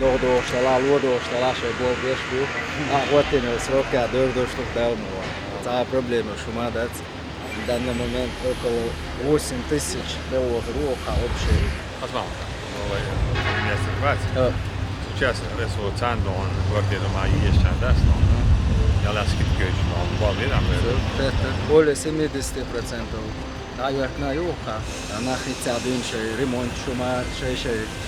Doğuştalar, doğuştalar şey bol beş bu. Ahvatin sroka dövdüşlük devamı var. Та проблема, что надо в данный момент около 8 тысяч долларов общий. Возможно. Место хватит. Сейчас результат он квартиру моей есть сейчас, но я ласкит ключ, но он был видно. Это более 70%. Наверное, юха. Она хотя бы ремонт, шума, шей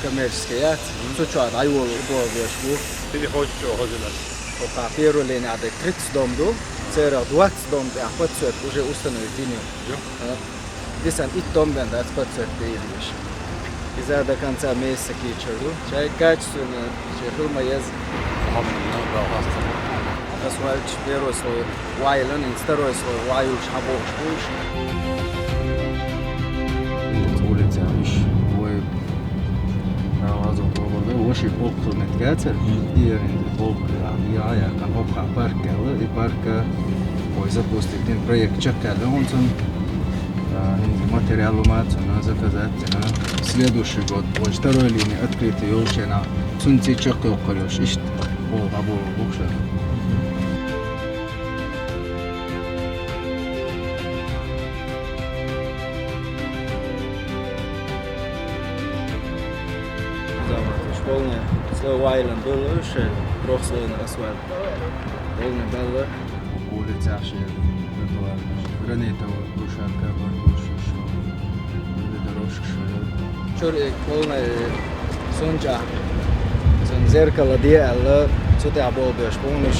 коммерческий яц. Сучат, айвол уборвешку. Ты не хочешь чего делать? Ока первую линию адек 30 домду. Цера 20 домду, а подсвет уже установить линию. Дисан и дом бенда подсвет бейлиш. Из-за до конца месяца кичеру. Чай качественно, чай фирма есть. Асфальт первый слой вайлен, и второй слой ваюш, хабош, буш. Улица иш, ой, разом пробовали, оши полку не тгацер, и полку, я kan hoppa parkella, и парка, ой, запустить один проект чекали, он сон материалу мацуна заказать на следующий год. Вот второй линии открытый елчина, сунти чекал колёш, ишт, пол, або, букша. Полный слой вайлен был еще, трехслойный асфальт. Полный белый. Улица вообще гранитовая брусчатка, больше дорожка. Чурик полный сунча. Зеркало дело, сюда был полный